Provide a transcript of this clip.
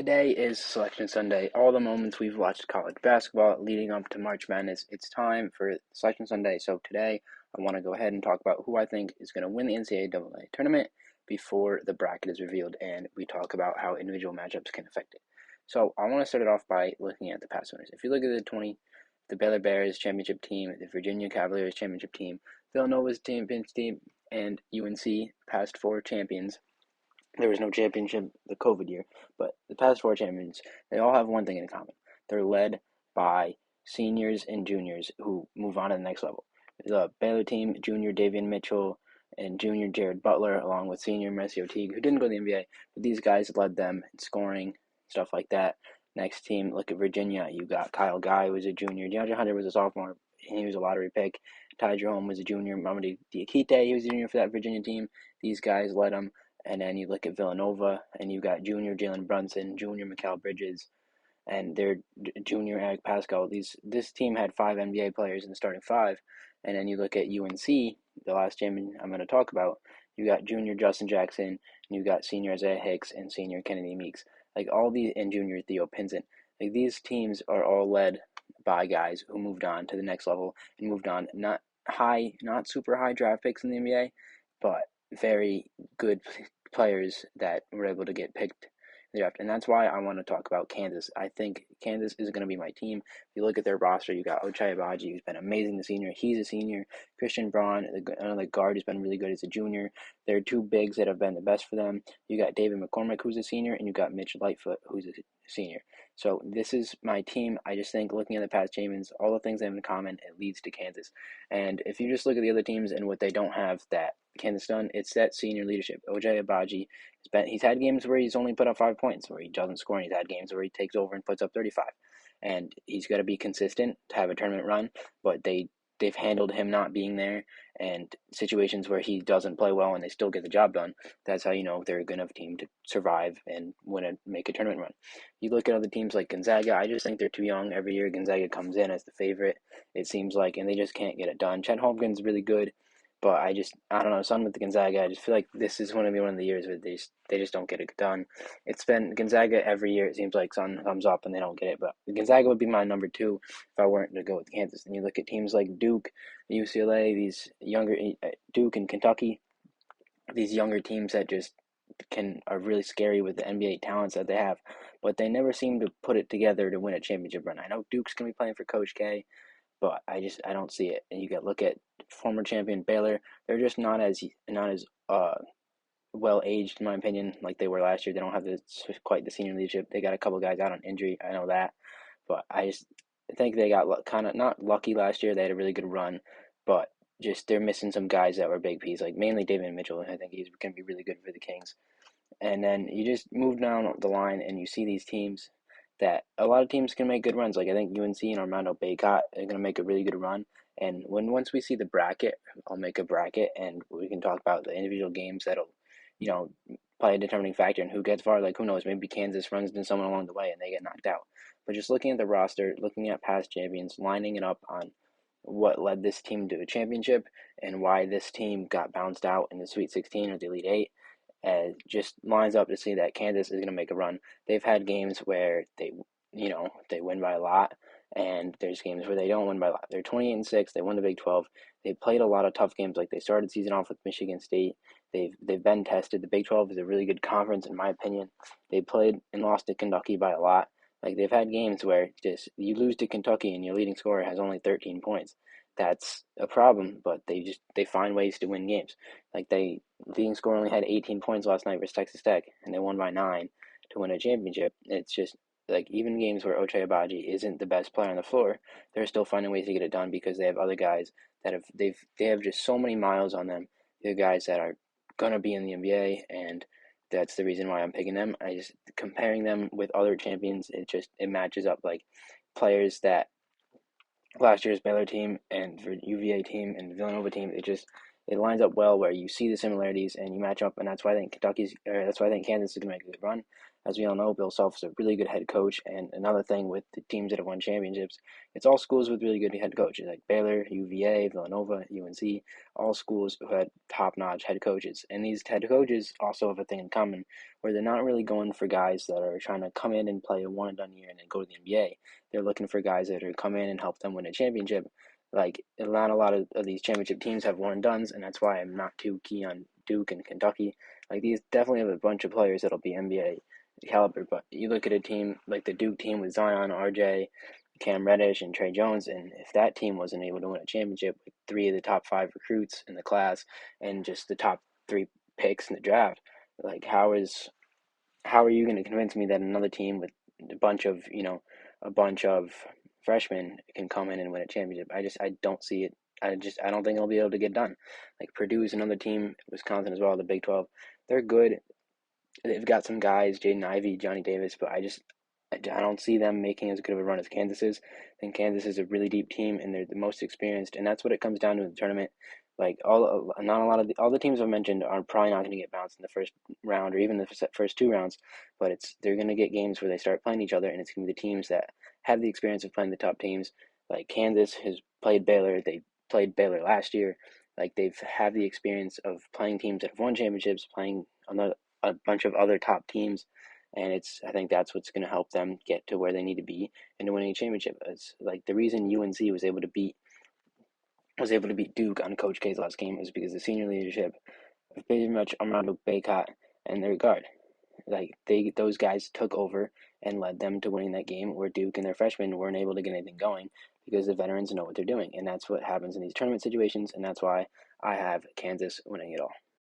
Today is Selection Sunday. All the moments we've watched college basketball leading up to March Madness, it's time for Selection Sunday. So today, I want to go ahead and talk about who I think is going to win the NCAA tournament before the bracket is revealed, and we talk about how individual matchups can affect it. So I want to start it off by looking at the past winners. If you look at the Baylor Bears championship team, the Virginia Cavaliers championship team, Villanova's championship team, and UNC past four champions. There was no championship the COVID year, but the past four champions, they all have one thing in common. They're led by seniors and juniors who move on to the next level. The Baylor team, junior Davian Mitchell and junior Jared Butler, along with senior Mauricio Teague, who didn't go to the NBA, but these guys led them in scoring, stuff like that. Next team, look at Virginia. You got Kyle Guy, who was a junior. DeAndre Hunter was a sophomore. He was a lottery pick. Ty Jerome was a junior. Mamadou Diakite, he was a junior for that Virginia team. These guys led them. And then you look at Villanova, and you got junior Jalen Brunson, junior Mikal Bridges, and their junior Eric Pascal. This team had 5 NBA players in the starting 5. And then you look at UNC, the last champion I'm going to talk about. You got junior Justin Jackson, and you got senior Isaiah Hicks and senior Kennedy Meeks. Like all these, and junior Theo Pinson. Like these teams are all led by guys who moved on to the next level and moved on. Not super high draft picks in the NBA, but very good players that were able to get picked in the draft. And that's why I want to talk about Kansas. I think Kansas is going to be my team. If you look at their roster, you got Ochai Agbaji, who's been amazing this senior. He's a senior. Christian Braun, another guard, has been really good as a junior. There are 2 bigs that have been the best for them. You got David McCormick, who's a senior, and you got Mitch Lightfoot, who's a senior. So this is my team. I just think looking at the past champions, all the things they have in common, it leads to Kansas. And if you just look at the other teams and what they don't have that Kansas done, it's that senior leadership. Ochai Agbaji, he's had games where he's only put up 5 points, where he doesn't score, and he's had games where he takes over and puts up 35. And he's got to be consistent to have a tournament run, but they've handled him not being there and situations where he doesn't play well and they still get the job done. That's how you know they're a good enough team to survive and make a tournament run. You look at other teams like Gonzaga, I just think they're too young. Every year Gonzaga comes in as the favorite, it seems like, and they just can't get it done. Chet Holmgren's really good, but I don't know, something with the Gonzaga, I just feel like this is going to be one of the years where they just don't get it done. It's been Gonzaga every year, it seems like sun comes up and they don't get it, but Gonzaga would be my number 2 if I weren't to go with Kansas. And you look at teams like Duke, UCLA, these younger, Duke and Kentucky, these younger teams that just are really scary with the NBA talents that they have, but they never seem to put it together to win a championship run. I know Duke's going to be playing for Coach K, but I don't see it. And you got look at former champion Baylor; they're just not as well aged in my opinion, like they were last year. They don't have quite the senior leadership. They got a couple guys out on injury. I know that, but I think they got kind of not lucky last year. They had a really good run, but just they're missing some guys that were big pieces, like mainly David Mitchell. I think he's going to be really good for the Kings. And then you just move down the line and you see these teams that a lot of teams can make good runs. Like I think UNC and Armando Baycott are going to make a really good run. And once we see the bracket, I'll make a bracket and we can talk about the individual games that'll, play a determining factor and who gets far. Like who knows, maybe Kansas runs into someone along the way and they get knocked out. But just looking at the roster, looking at past champions, lining it up on what led this team to a championship and why this team got bounced out in the Sweet 16 or the Elite 8, just lines up to see that Kansas is going to make a run. They've had games where they win by a lot, and there's games where they don't win by a lot. They're 28-6. They won the Big 12. They played a lot of tough games. Like they started the season off with Michigan State. They've been tested. The Big 12 is a really good conference in my opinion. They played and lost to Kentucky by a lot. Like they've had games where just you lose to Kentucky and your leading scorer has only 13 points. That's a problem, but they find ways to win games. Like leading scorer only had 18 points last night versus Texas Tech, and they won by 9 to win a championship. It's just like even games where Ochai Agbaji isn't the best player on the floor, they're still finding ways to get it done because they have other guys that they have just so many miles on them. They're guys that are gonna be in the NBA, and that's the reason why I'm picking them. I just comparing them with other champions, it matches up like players that last year's Baylor team and for UVA team and Villanova team, it lines up well where you see the similarities and you match up, and that's why I think Kansas is gonna make a good run. as we all know, Bill Self is a really good head coach. And another thing with the teams that have won championships, it's all schools with really good head coaches, like Baylor, UVA, Villanova, UNC, all schools who had top-notch head coaches. And these head coaches also have a thing in common, where they're not really going for guys that are trying to come in and play a one-and-done year and then go to the NBA. They're looking for guys that are come in and help them win a championship. Like, not a lot of these championship teams have one-and-dones, and that's why I'm not too keen on Duke and Kentucky. Like, these definitely have a bunch of players that'll be NBA caliber, but you look at a team like the Duke team with Zion, RJ, Cam Reddish, and Trey Jones, and if that team wasn't able to win a championship with three of the top five recruits in the class and just the top three picks in the draft, like how are you going to convince me that another team with a bunch of freshmen can come in and win a championship? I don't see it. I don't think it'll be able to get done. Like Purdue's another team, Wisconsin as well, the Big 12. They're good. They've got some guys, Jaden Ivey, Johnny Davis, but I don't see them making as good of a run as Kansas is. I think Kansas is a really deep team, and they're the most experienced, and that's what it comes down to in the tournament. Like not a lot of all the teams I've mentioned are probably not going to get bounced in the first round or even the first two rounds, but they're going to get games where they start playing each other, and it's going to be the teams that have the experience of playing the top teams. Like Kansas has played Baylor, they played Baylor last year. Like they've had the experience of playing teams that have won championships, playing on a bunch of other top teams, and I think that's what's going to help them get to where they need to be and to winning a championship. It's like the reason UNC was able to beat Duke on Coach K's last game is because the senior leadership of pretty much Armando Bacot and their guard. Like those guys took over and led them to winning that game, where Duke and their freshmen weren't able to get anything going because the veterans know what they're doing, and that's what happens in these tournament situations, and that's why I have Kansas winning it all.